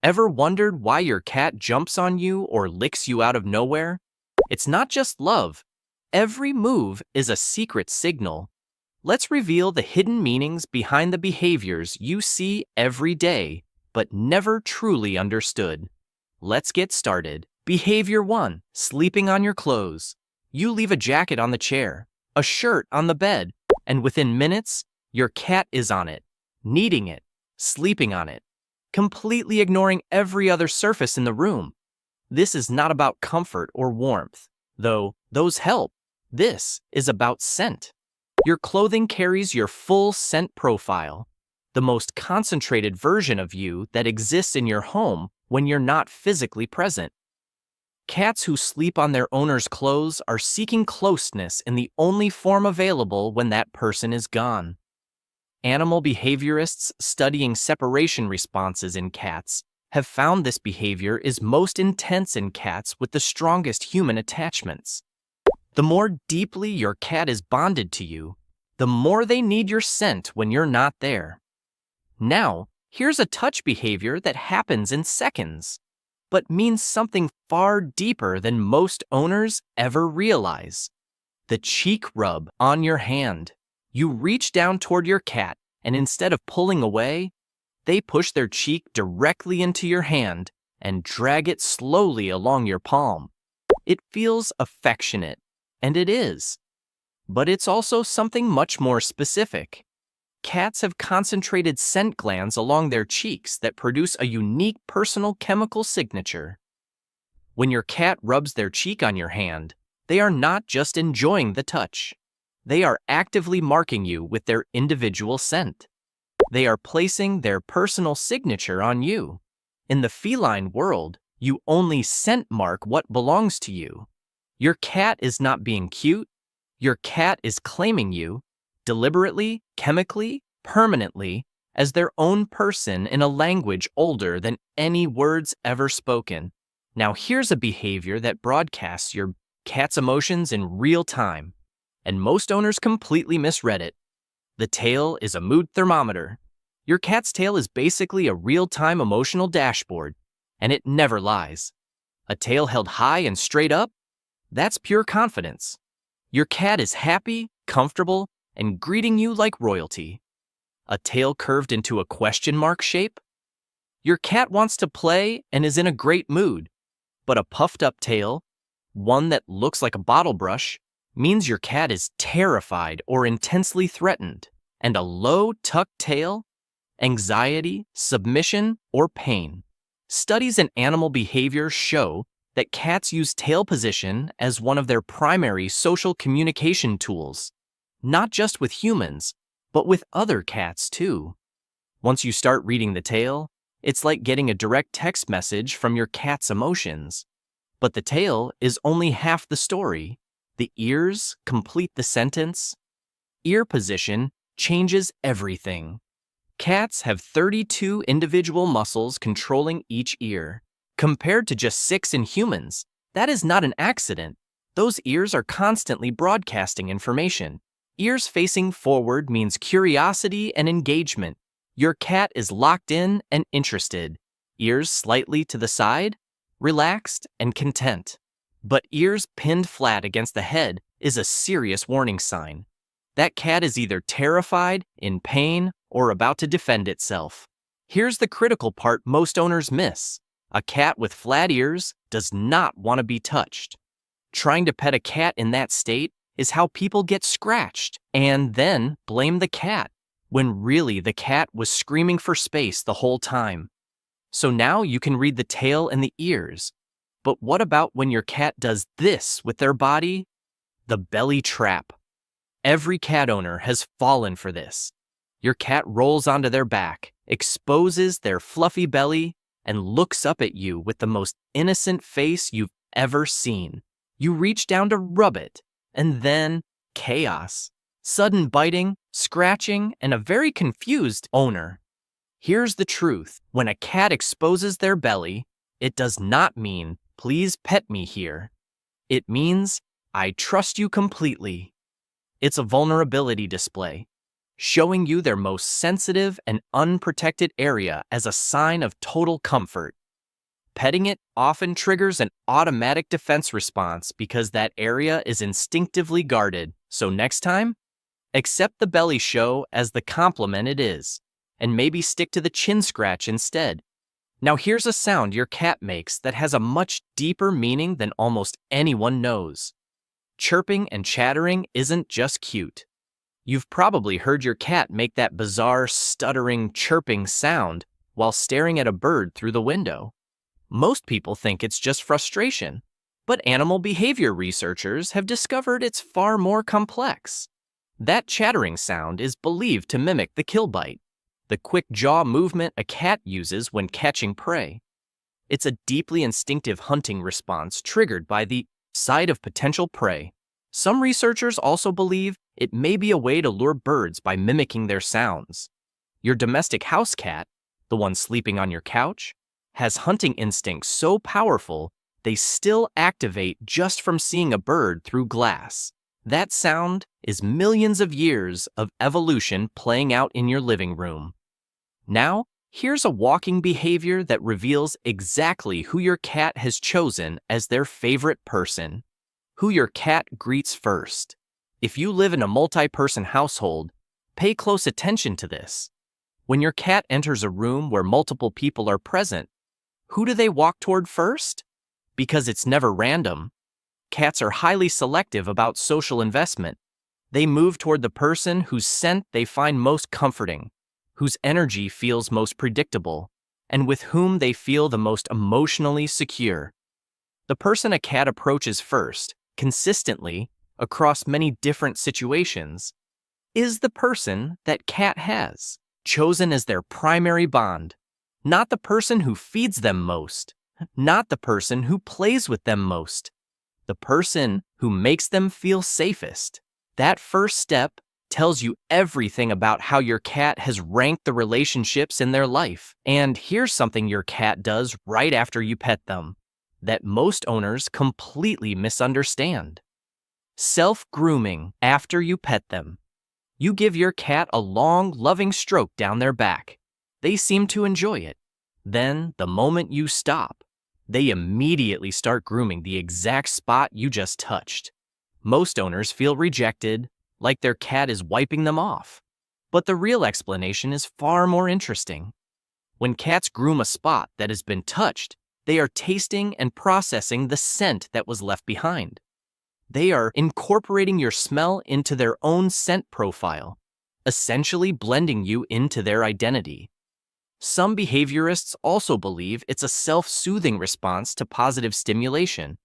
Ever wondered why your cat jumps on you or licks you out of nowhere? It's not just love. Every move is a secret signal. Let's reveal the hidden meanings behind the behaviors you see every day, but never truly understood. Let's get started. Behavior 1. Sleeping on your clothes. You leave a jacket on the chair, a shirt on the bed, and within minutes, your cat is on it, kneading it, sleeping on it, completely ignoring every other surface in the room. This is not about comfort or warmth, though those help. This is about scent. Your clothing carries your full scent profile, the most concentrated version of you that exists in your home when you're not physically present. Cats who sleep on their owner's clothes are seeking closeness in the only form available when that person is gone. Animal behaviorists studying separation responses in cats have found this behavior is most intense in cats with the strongest human attachments. The more deeply your cat is bonded to you, the more they need your scent when you're not there. Now, here's a touch behavior that happens in seconds, but means something far deeper than most owners ever realize. The cheek rub on your hand. You reach down toward your cat, and instead of pulling away, they push their cheek directly into your hand and drag it slowly along your palm. It feels affectionate, and it is. But it's also something much more specific. Cats have concentrated scent glands along their cheeks that produce a unique personal chemical signature. When your cat rubs their cheek on your hand, they are not just enjoying the touch. They are actively marking you with their individual scent. They are placing their personal signature on you. In the feline world, you only scent mark what belongs to you. Your cat is not being cute. Your cat is claiming you, deliberately, chemically, permanently, as their own person in a language older than any words ever spoken. Now here's a behavior that broadcasts your cat's emotions in real time, and most owners completely misread it. The tail is a mood thermometer. Your cat's tail is basically a real-time emotional dashboard, and it never lies. A tail held high and straight up? That's pure confidence. Your cat is happy, comfortable, and greeting you like royalty. A tail curved into a question mark shape? Your cat wants to play and is in a great mood, but a puffed up tail, one that looks like a bottle brush, means your cat is terrified or intensely threatened, and a low tucked tail, anxiety, submission, or pain. Studies in animal behavior show that cats use tail position as one of their primary social communication tools, not just with humans, but with other cats too. Once you start reading the tail, it's like getting a direct text message from your cat's emotions. But the tail is only half the story. The ears complete the sentence. Ear position changes everything. Cats have 32 individual muscles controlling each ear. Compared to just 6 in humans, that is not an accident. Those ears are constantly broadcasting information. Ears facing forward means curiosity and engagement. Your cat is locked in and interested. Ears slightly to the side, relaxed and content. But ears pinned flat against the head is a serious warning sign. That cat is either terrified, in pain, or about to defend itself. Here's the critical part most owners miss. A cat with flat ears does not want to be touched. Trying to pet a cat in that state is how people get scratched and then blame the cat, when really the cat was screaming for space the whole time. So now you can read the tail and the ears. But what about when your cat does this with their body? The belly trap. Every cat owner has fallen for this. Your cat rolls onto their back, exposes their fluffy belly, and looks up at you with the most innocent face you've ever seen. You reach down to rub it, and then chaos. Sudden biting, scratching, and a very confused owner. Here's the truth. When a cat exposes their belly, it does not mean, please pet me here. It means, I trust you completely. It's a vulnerability display. showing you their most sensitive and unprotected area as a sign of total comfort. Petting it often triggers an automatic defense response because that area is instinctively guarded. So next time, accept the belly show as the compliment it is, and maybe stick to the chin scratch instead. Now here's a sound your cat makes that has a much deeper meaning than almost anyone knows. Chirping and chattering isn't just cute. You've probably heard your cat make that bizarre, stuttering, chirping sound while staring at a bird through the window. Most people think it's just frustration, but animal behavior researchers have discovered it's far more complex. That chattering sound is believed to mimic the kill bite, the quick jaw movement a cat uses when catching prey. It's a deeply instinctive hunting response triggered by the sight of potential prey. Some researchers also believe it may be a way to lure birds by mimicking their sounds. Your domestic house cat, the one sleeping on your couch, has hunting instincts so powerful they still activate just from seeing a bird through glass. That sound is millions of years of evolution playing out in your living room. Now, here's a walking behavior that reveals exactly who your cat has chosen as their favorite person. Who your cat greets first. If you live in a multi-person household, pay close attention to this. When your cat enters a room where multiple people are present, who do they walk toward first? Because it's never random. Cats are highly selective about social investment. They move toward the person whose scent they find most comforting, whose energy feels most predictable, and with whom they feel the most emotionally secure. The person a cat approaches first, consistently, across many different situations, is the person that cat has chosen as their primary bond. Not the person who feeds them most, not the person who plays with them most, the person who makes them feel safest. That first step tells you everything about how your cat has ranked the relationships in their life. And here's something your cat does right after you pet them that most owners completely misunderstand. Self-grooming after you pet them. You give your cat a long, loving stroke down their back. They seem to enjoy it. Then, the moment you stop, they immediately start grooming the exact spot you just touched. Most owners feel rejected, like their cat is wiping them off. But the real explanation is far more interesting. When cats groom a spot that has been touched, they are tasting and processing the scent that was left behind. They are incorporating your smell into their own scent profile, essentially blending you into their identity. Some behaviorists also believe it's a self-soothing response to positive stimulation,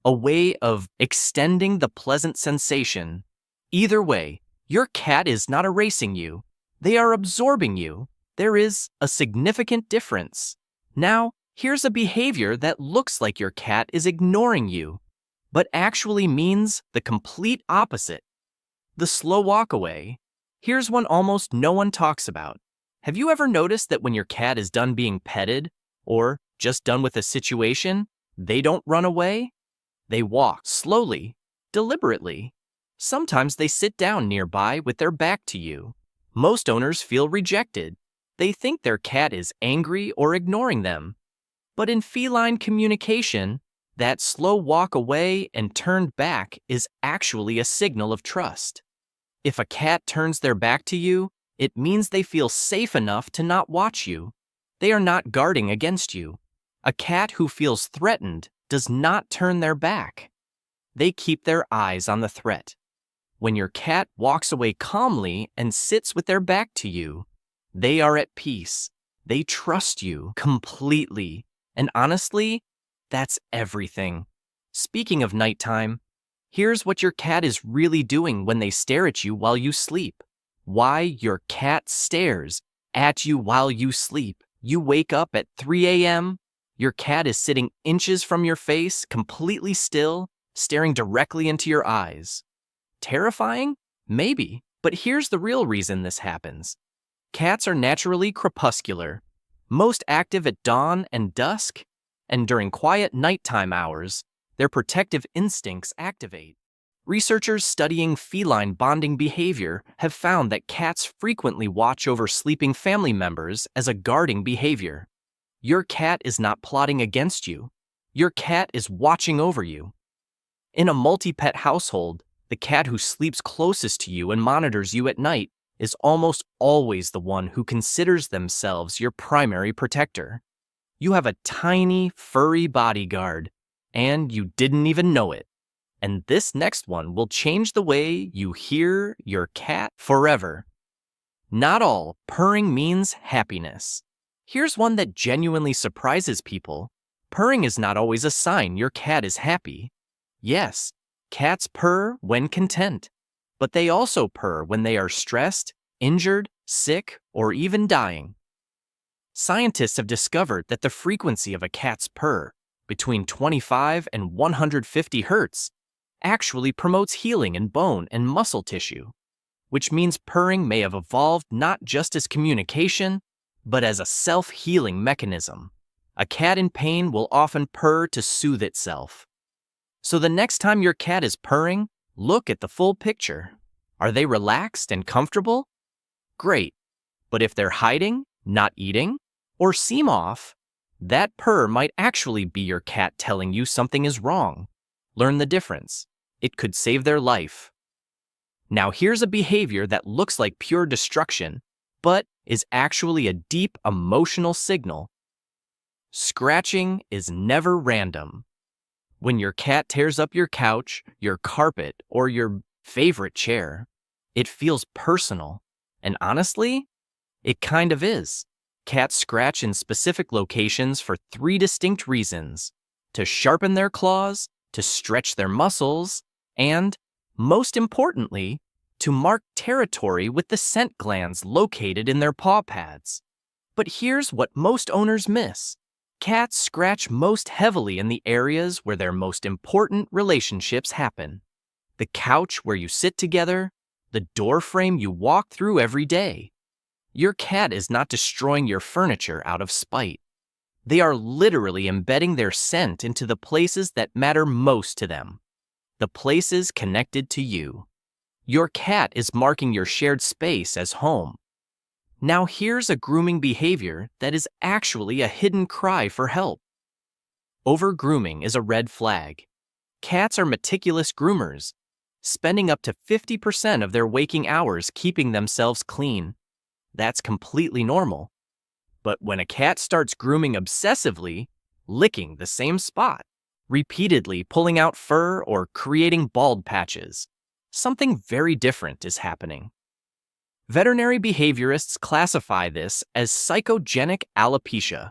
a way of extending the pleasant sensation. Either way, your cat is not erasing you. They are absorbing you. There is a significant difference. Now, here's a behavior that looks like your cat is ignoring you, but actually means the complete opposite. The slow walk away. Here's one almost no one talks about. Have you ever noticed that when your cat is done being petted, or just done with a situation, they don't run away? They walk slowly, deliberately. Sometimes they sit down nearby with their back to you. Most owners feel rejected. They think their cat is angry or ignoring them. But in feline communication, that slow walk away and turned back is actually a signal of trust. If a cat turns their back to you, it means they feel safe enough to not watch you. They are not guarding against you. A cat who feels threatened does not turn their back. They keep their eyes on the threat. When your cat walks away calmly and sits with their back to you, they are at peace. They trust you completely. And honestly, that's everything. Speaking of nighttime, here's what your cat is really doing when they stare at you while you sleep. Why your cat stares at you while you sleep. You wake up at 3 a.m., your cat is sitting inches from your face, completely still, staring directly into your eyes. Terrifying? Maybe, but here's the real reason this happens. Cats are naturally crepuscular, most active at dawn and dusk, and during quiet nighttime hours, their protective instincts activate. Researchers studying feline bonding behavior have found that cats frequently watch over sleeping family members as a guarding behavior. Your cat is not plotting against you. Your cat is watching over you. In a multi-pet household, the cat who sleeps closest to you and monitors you at night is almost always the one who considers themselves your primary protector. You have a tiny, furry bodyguard, and you didn't even know it. And this next one will change the way you hear your cat forever. Not all purring means happiness. Here's one that genuinely surprises people. Purring is not always a sign your cat is happy. Yes, cats purr when content, but they also purr when they are stressed, injured, sick, or even dying. Scientists have discovered that the frequency of a cat's purr, between 25 and 150 hertz, actually promotes healing in bone and muscle tissue, which means purring may have evolved not just as communication, but as a self-healing mechanism. A cat in pain will often purr to soothe itself. So the next time your cat is purring, look at the full picture. Are they relaxed and comfortable? Great. But if they're hiding, not eating, or seem off, that purr might actually be your cat telling you something is wrong. Learn the difference. It could save their life. Now here's a behavior that looks like pure destruction, but is actually a deep emotional signal. Scratching is never random. When your cat tears up your couch, your carpet, or your favorite chair, it feels personal. And honestly, it kind of is. Cats scratch in specific locations for 3 distinct reasons: to sharpen their claws, to stretch their muscles, and, most importantly, to mark territory with the scent glands located in their paw pads. But here's what most owners miss. Cats scratch most heavily in the areas where their most important relationships happen. The couch where you sit together, the door frame you walk through every day. Your cat is not destroying your furniture out of spite. They are literally embedding their scent into the places that matter most to them. The places connected to you. Your cat is marking your shared space as home. Now here's a grooming behavior that is actually a hidden cry for help. Over-grooming is a red flag. Cats are meticulous groomers, spending up to 50% of their waking hours keeping themselves clean. That's completely normal. But when a cat starts grooming obsessively, licking the same spot, repeatedly pulling out fur or creating bald patches, something very different is happening. Veterinary behaviorists classify this as psychogenic alopecia,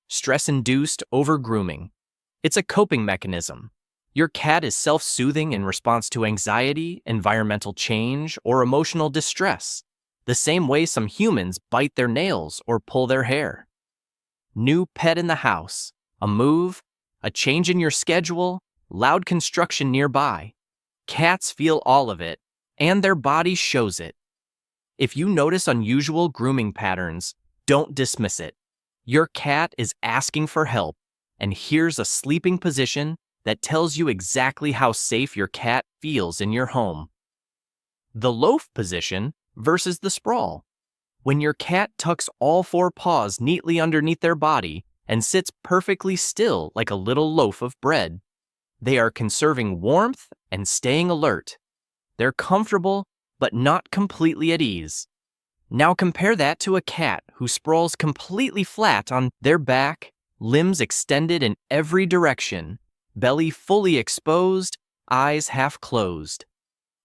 stress-induced over-grooming. It's a coping mechanism. Your cat is self-soothing in response to anxiety, environmental change, or emotional distress, the same way some humans bite their nails or pull their hair. New pet in the house, a move, a change in your schedule, loud construction nearby. Cats feel all of it, and their body shows it. If you notice unusual grooming patterns, don't dismiss it. Your cat is asking for help, and here's a sleeping position that tells you exactly how safe your cat feels in your home. The loaf position versus the sprawl. When your cat tucks all 4 paws neatly underneath their body and sits perfectly still like a little loaf of bread, they are conserving warmth and staying alert. They're comfortable, but not completely at ease. Now compare that to a cat who sprawls completely flat on their back, limbs extended in every direction, belly fully exposed, eyes half closed.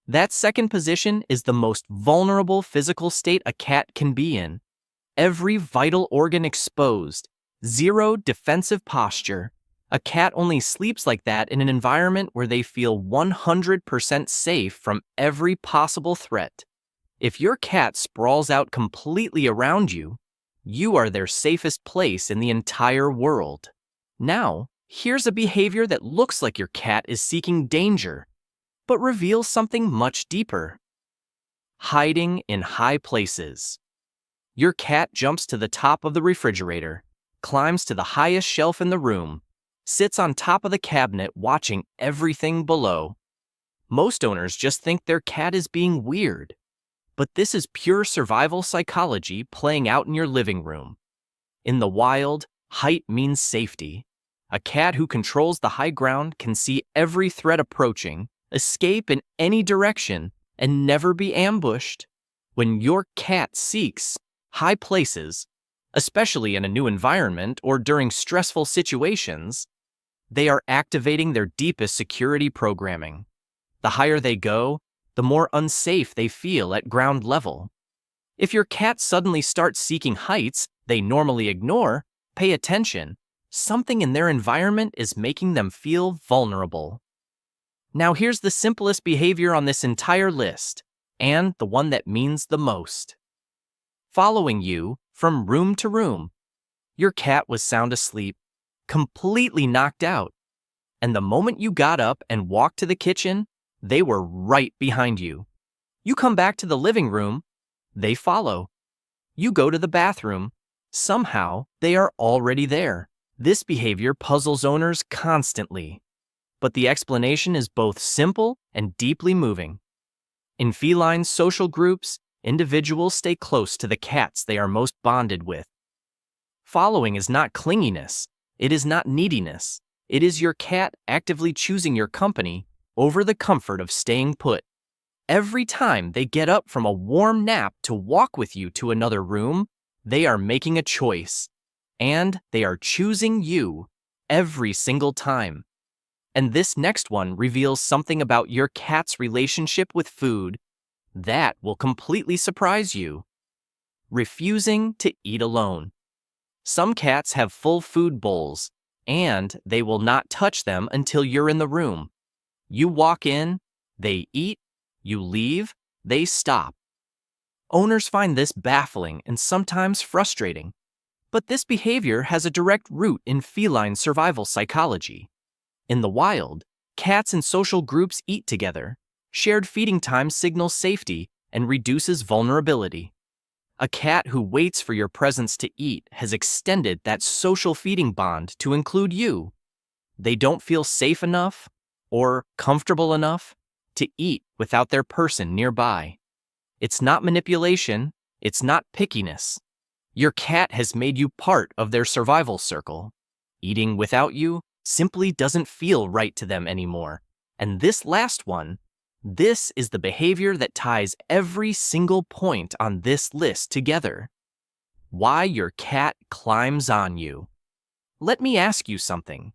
That second position is the most vulnerable physical state a cat can be in. Every vital organ exposed, zero defensive posture. A cat only sleeps like that in an environment where they feel 100% safe from every possible threat. If your cat sprawls out completely around you, you are their safest place in the entire world. Now, here's a behavior that looks like your cat is seeking danger, but reveals something much deeper. Hiding in high places. Your cat jumps to the top of the refrigerator, climbs to the highest shelf in the room, sits on top of the cabinet watching everything below. Most owners just think their cat is being weird. But this is pure survival psychology playing out in your living room. In the wild, height means safety. A cat who controls the high ground can see every threat approaching, escape in any direction, and never be ambushed. When your cat seeks high places, especially in a new environment or during stressful situations, they are activating their deepest security programming. The higher they go, the more unsafe they feel at ground level. If your cat suddenly starts seeking heights they normally ignore, pay attention. Something in their environment is making them feel vulnerable. Now here's the simplest behavior on this entire list, and the one that means the most. Following you from room to room. Your cat was sound asleep, completely knocked out, and the moment you got up and walked to the kitchen, they were right behind you. You come back to the living room, they follow. You go to the bathroom, somehow they are already there. This behavior puzzles owners constantly, but the explanation is both simple and deeply moving. In feline social groups, individuals stay close to the cats they are most bonded with. Following is not clinginess, it is not neediness, it is your cat actively choosing your company over the comfort of staying put. Every time they get up from a warm nap to walk with you to another room, they are making a choice, and they are choosing you every single time. And this next one reveals something about your cat's relationship with food that will completely surprise you. Refusing to eat alone. Some cats have full food bowls, and they will not touch them until you're in the room. You walk in, they eat, you leave, they stop. Owners find this baffling and sometimes frustrating, but this behavior has a direct root in feline survival psychology. In the wild, cats and social groups eat together. Shared feeding time signals safety and reduces vulnerability. A cat who waits for your presence to eat has extended that social feeding bond to include you. They don't feel safe enough or comfortable enough to eat without their person nearby. It's not manipulation, it's not pickiness. Your cat has made you part of their survival circle. Eating without you simply doesn't feel right to them anymore. And this last one, this is the behavior that ties every single point on this list together. Why your cat climbs on you. Let me ask you something.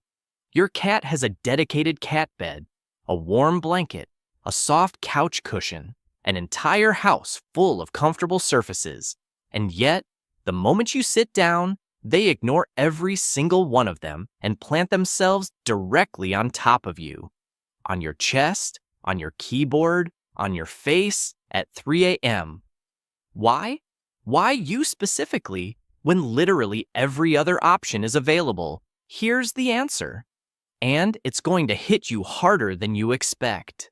Your cat has a dedicated cat bed, a warm blanket, a soft couch cushion, an entire house full of comfortable surfaces, and yet, the moment you sit down, they ignore every single one of them and plant themselves directly on top of you. On your chest, on your keyboard, on your face at 3 a.m. Why? Why you specifically, when literally every other option is available? Here's the answer. And it's going to hit you harder than you expect.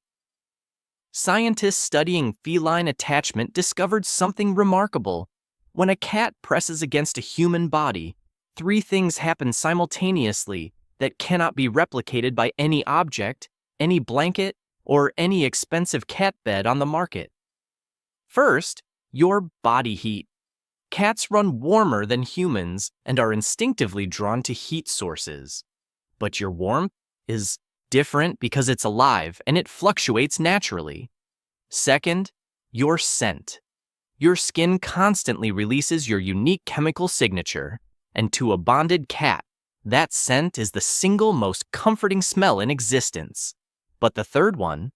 Scientists studying feline attachment discovered something remarkable. When a cat presses against a human body, 3 things happen simultaneously that cannot be replicated by any object, any blanket, or any expensive cat bed on the market. First, your body heat. Cats run warmer than humans and are instinctively drawn to heat sources. But your warmth is different because it's alive and it fluctuates naturally. Second, your scent. Your skin constantly releases your unique chemical signature, and to a bonded cat, that scent is the single most comforting smell in existence. But the third one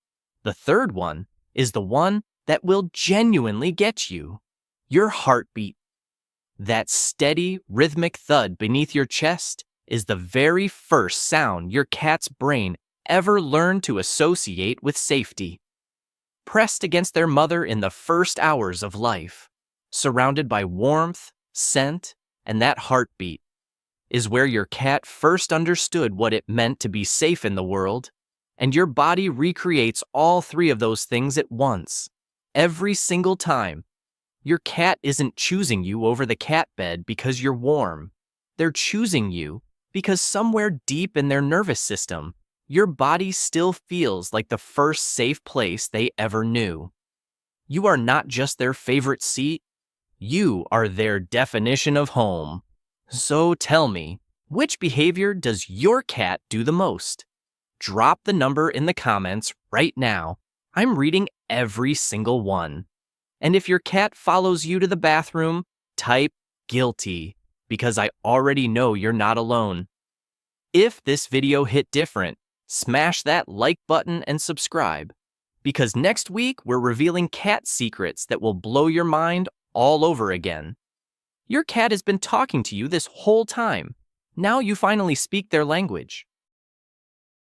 is the one that will genuinely get you. Your heartbeat. That steady, rhythmic thud beneath your chest is the very first sound your cat's brain ever learned to associate with safety. Pressed against their mother in the first hours of life, surrounded by warmth, scent, and that heartbeat, is where your cat first understood what it meant to be safe in the world, and your body recreates all 3 of those things at once. Every single time. Your cat isn't choosing you over the cat bed because you're warm. They're choosing you because somewhere deep in their nervous system, your body still feels like the first safe place they ever knew. You are not just their favorite seat, you are their definition of home. So tell me, which behavior does your cat do the most? Drop the number in the comments right now. I'm reading every single one. And if your cat follows you to the bathroom, type guilty, because I already know you're not alone. If this video hit different, smash that like button and subscribe, because next week we're revealing cat secrets that will blow your mind all over again. Your cat has been talking to you this whole time. Now you finally speak their language.